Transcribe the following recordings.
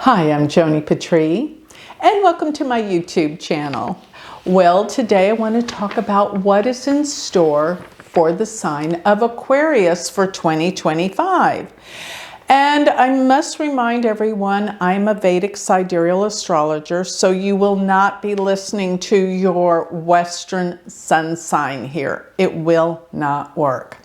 Hi, I'm Joni Patry, and welcome to my YouTube channel. Well, today I want to talk about what is in store for the sign of Aquarius for 2025. And I must remind everyone, I'm a Vedic sidereal astrologer, so you will not be listening to your Western sun sign here. It will not work.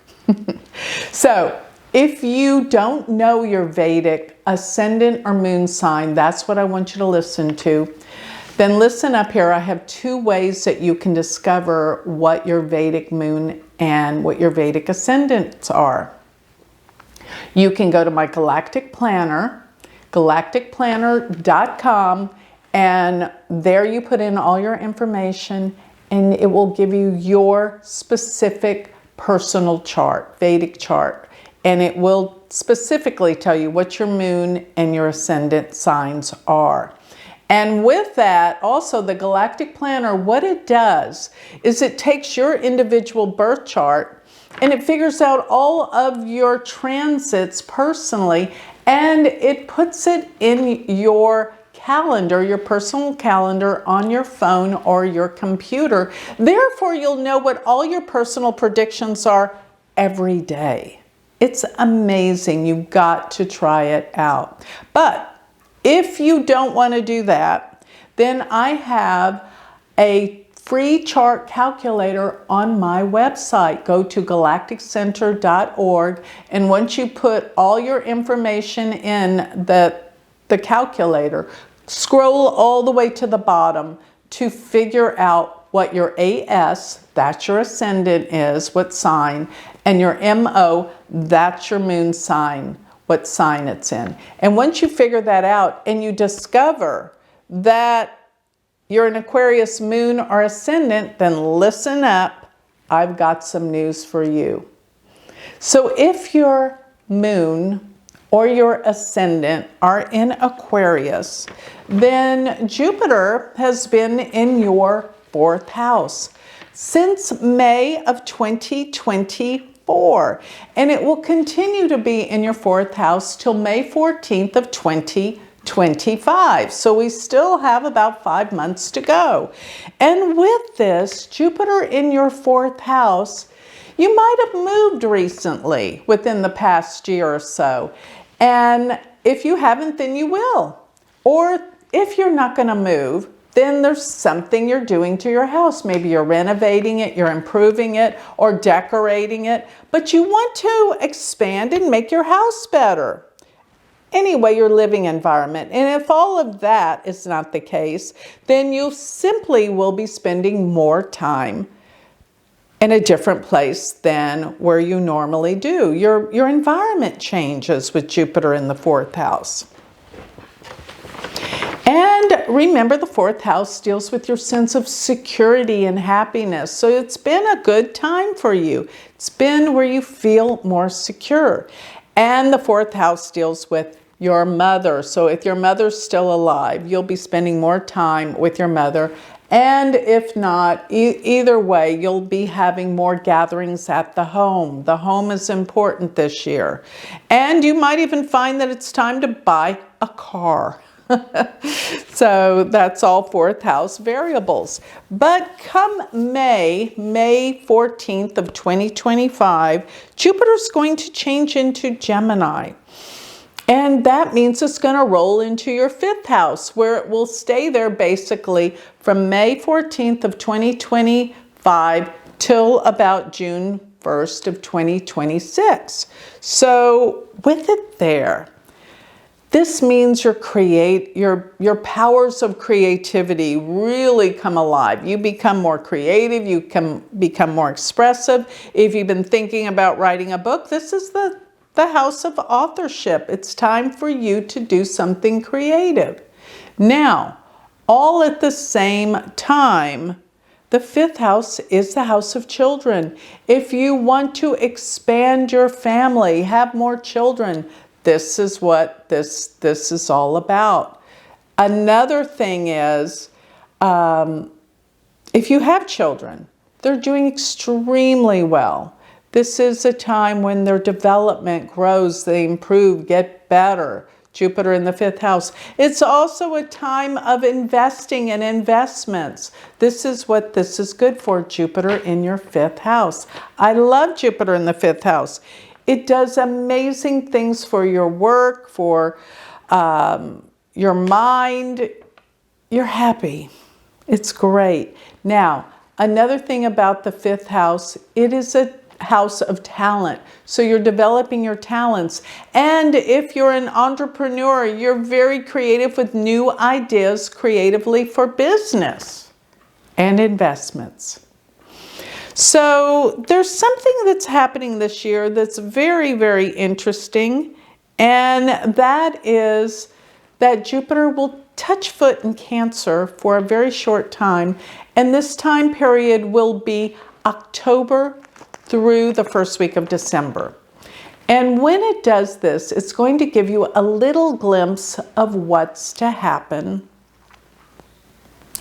So, if you don't know your Vedic ascendant or moon sign, that's what I want you to listen to. Then listen up here. I have two ways that you can discover what your Vedic moon and what your Vedic ascendants are. You can go to my Galactic Planner, galacticplanner.com, and there you put in all your information and it will give you your specific personal chart, Vedic chart. And it will specifically tell you what your moon and your ascendant signs are. And with that, also the Galactic Planner, what it does is it takes your individual birth chart and it figures out all of your transits personally, and it puts it in your calendar, your personal calendar on your phone or your computer. Therefore, you'll know what all your personal predictions are every day. It's amazing. You've got to try it out. But if you don't want to do that, then I have a free chart calculator on my website. Go to galacticcenter.org, and once you put all your information in the calculator, scroll all the way to the bottom to figure out what your AS, that's your ascendant, is, what sign, and your MO, that's your moon sign, what sign it's in. And once you figure that out and you discover that you're an Aquarius moon or ascendant, then listen up, I've got some news for you. So if your moon or your ascendant are in Aquarius, then Jupiter has been in your fourth house since May of 2024, and it will continue to be in your fourth house till May 14th of 2025. So we still have about 5 months to go. And with this, Jupiter in your fourth house, you might have moved recently within the past year or so. And if you haven't, then you will. Or if you're not going to move, then there's something you're doing to your house. Maybe you're renovating it, you're improving it, or decorating it, but you want to expand and make your house better. Anyway, your living environment. And if all of that is not the case, then you simply will be spending more time in a different place than where you normally do. Your environment changes with Jupiter in the fourth house. And remember, the fourth house deals with your sense of security and happiness. So it's been a good time for you. It's been where you feel more secure. And the fourth house deals with your mother. So if your mother's still alive, you'll be spending more time with your mother. And if not, either way, you'll be having more gatherings at the home. The home is important this year. And you might even find that it's time to buy a car. So that's all fourth house variables. But come May 14th of 2025, Jupiter's going to change into Gemini. And that means it's going to roll into your fifth house, where it will stay there basically from May 14th of 2025 till about June 1st of 2026. So with it there, this means your powers of creativity really come alive. You become more creative, you can become more expressive. If you've been thinking about writing a book, this is the house of authorship. It's time for you to do something creative. Now, all at the same time, the fifth house is the house of children. If you want to expand your family, have more children, this is what this is all about. Another thing is, if you have children, they're doing extremely well. This is a time when their development grows, they improve, get better. Jupiter in the 5th house. It's also a time of investing and investments. This is what this is good for, Jupiter in your 5th house. I love Jupiter in the 5th house. It does amazing things for your work, for your mind. You're happy. It's great. Now, another thing about the 5th house, it is a house of talent. So you're developing your talents. And if you're an entrepreneur, you're very creative with new ideas creatively for business and investments. So there's something that's happening this year that's very, very interesting. And that is that Jupiter will touch foot in Cancer for a very short time. And this time period will be October through the first week of December. And when it does this, it's going to give you a little glimpse of what's to happen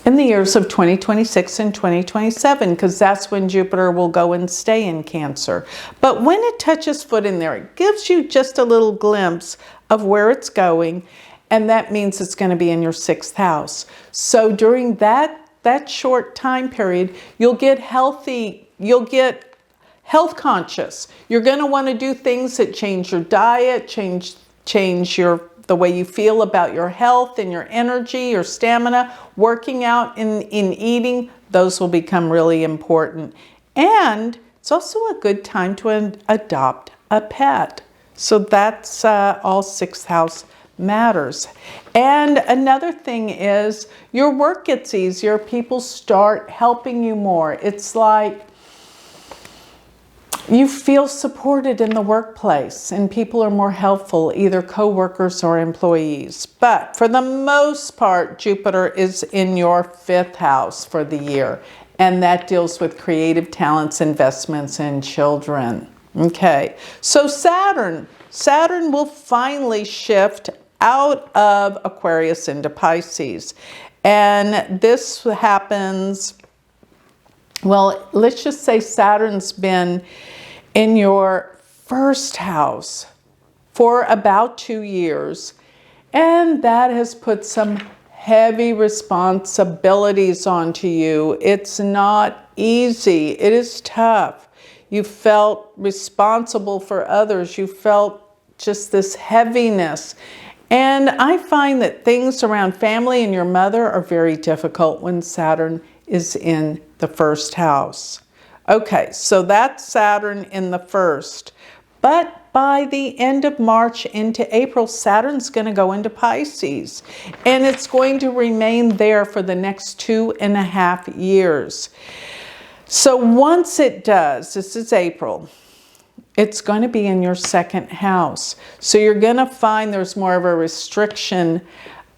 in the years of 2026 and 2027, because that's when Jupiter will go and stay in Cancer. But when it touches foot in there, it gives you just a little glimpse of where it's going, and that means it's going to be in your 6th house. So during that short time period, you'll get healthy, you'll get health conscious. You're going to want to do things that change your diet, change the way you feel about your health and your energy, your stamina. Working out and in eating, those will become really important. And it's also a good time to adopt a pet. So that's all 6th house matters. And another thing is your work gets easier. People start helping you more. It's like you feel supported in the workplace and people are more helpful, either co-workers or employees. But for the most part, Jupiter is in your 5th house for the year. And that deals with creative talents, investments, and children. Okay, so Saturn will finally shift out of Aquarius into Pisces. And this happens, well, let's just say Saturn's been in your 1st house for about 2 years, and that has put some heavy responsibilities onto you. It's not easy. It is tough. You felt responsible for others. You felt just this heaviness. And I find that things around family and your mother are very difficult when Saturn is in the 1st house. Okay, so that's Saturn in the 1st. But by the end of March into April, Saturn's going to go into Pisces. And it's going to remain there for the next 2.5 years. So once it does, this is April, it's going to be in your 2nd house. So you're going to find there's more of a restriction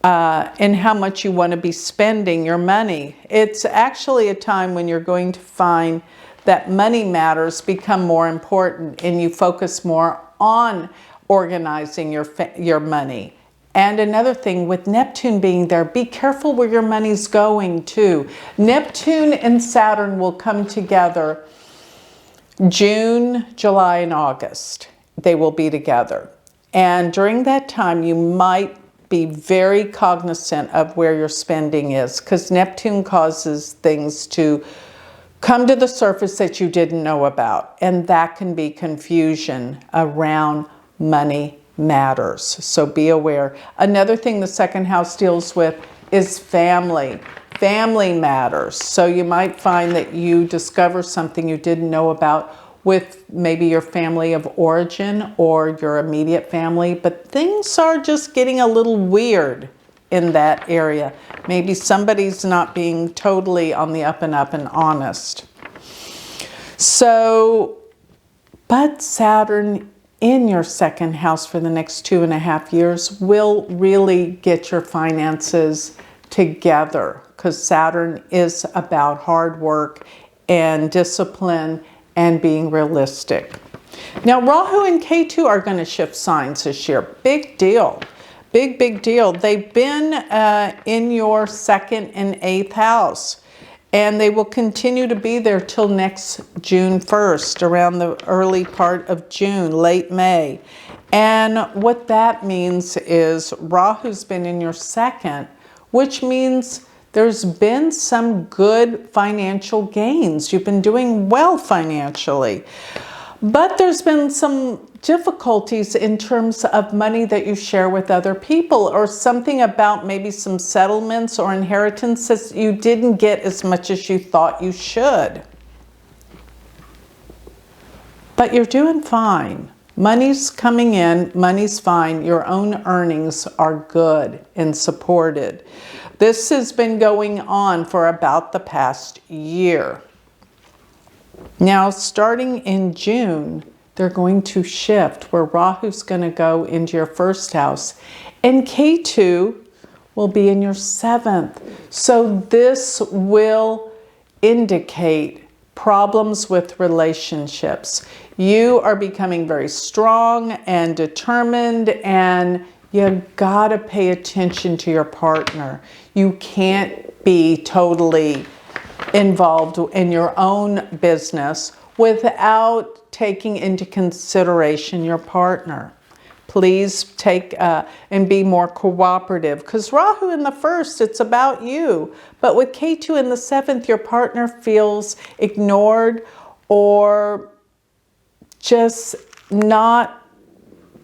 in how much you want to be spending your money. It's actually a time when you're going to find that money matters become more important and you focus more on organizing your money. And another thing, with Neptune being there, be careful where your money's going too. Neptune and Saturn will come together June, July, and August. They will be together. And during that time, you might be very cognizant of where your spending is, because Neptune causes things to come to the surface that you didn't know about. And that can be confusion around money matters. So be aware. Another thing the 2nd house deals with is family. Family matters. So you might find that you discover something you didn't know about with maybe your family of origin or your immediate family, but things are just getting a little weird in that area. Maybe somebody's not being totally on the up and honest. So, but Saturn in your 2nd house for the next 2.5 years will really get your finances together, because Saturn is about hard work and discipline and being realistic. Now, Rahu and Ketu are going to shift signs this year. Big deal. Big deal. They've been in your 2nd and 8th house, and they will continue to be there till next June 1st, around the early part of June, late May. And what that means is Rahu's been in your second, which means there's been some good financial gains. You've been doing well financially. But there's been some difficulties in terms of money that you share with other people, or something about maybe some settlements or inheritances you didn't get as much as you thought you should. But you're doing fine. Money's coming in, money's fine. Your own earnings are good and supported. This has been going on for about the past year. Now, starting in June, they're going to shift where Rahu's going to go into your first house and Ketu will be in your seventh. So this will indicate problems with relationships. You are becoming very strong and determined, and you gotta pay attention to your partner. You can't be totally involved in your own business without taking into consideration your partner. Please take and be more cooperative, because Rahu in the first, it's about you. But with Ketu in the seventh, your partner feels ignored or just not,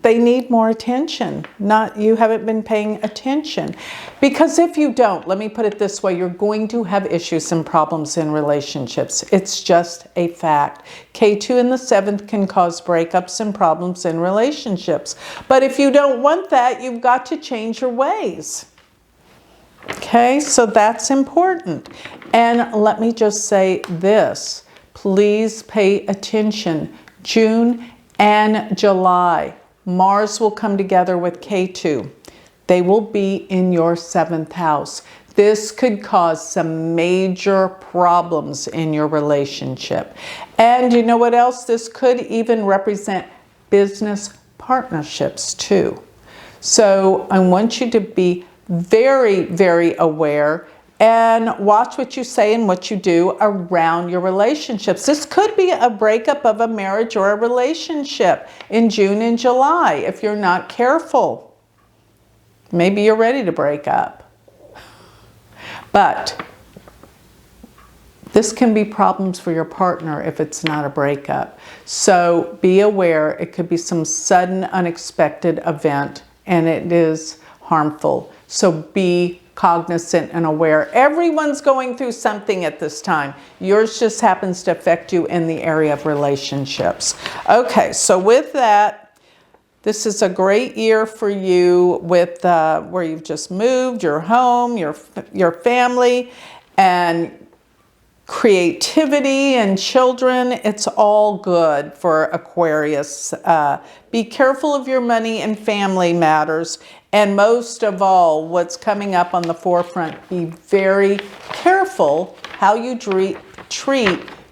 they need more attention. You haven't been paying attention. Because if you don't, let me put it this way, you're going to have issues and problems in relationships. It's just a fact. Ketu in the seventh can cause breakups and problems in relationships. But if you don't want that, you've got to change your ways. Okay, so that's important. And let me just say this, please pay attention. June and July, Mars will come together with Ketu. They will be in your seventh house. This could cause some major problems in your relationship. And you know what else? This could even represent business partnerships too. So I want you to be very, very aware and watch what you say and what you do around your relationships. This could be a breakup of a marriage or a relationship in June and July if you're not careful. Maybe you're ready to break up. But this can be problems for your partner if it's not a breakup. So be aware, it could be some sudden, unexpected event, and it is harmful. So be cognizant and aware. Everyone's going through something at this time. Yours just happens to affect you in the area of relationships. Okay, so with that, this is a great year for you with where you've just moved, your home, your family, and creativity and children. It's all good for Aquarius. Be careful of your money and family matters. And most of all, what's coming up on the forefront, be very careful how you treat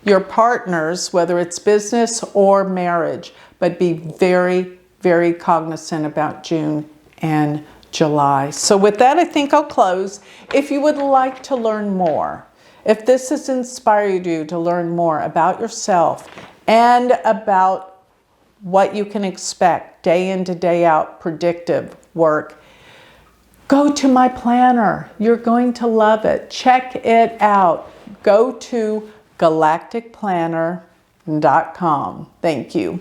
your partners, whether it's business or marriage, but be very, very cognizant about June and July. So with that, I think I'll close. If you would like to learn more, if this has inspired you to learn more about yourself and about what you can expect day in to day out predictive work, go to my planner. You're going to love it. Check it out. Go to galacticplanner.com. Thank you.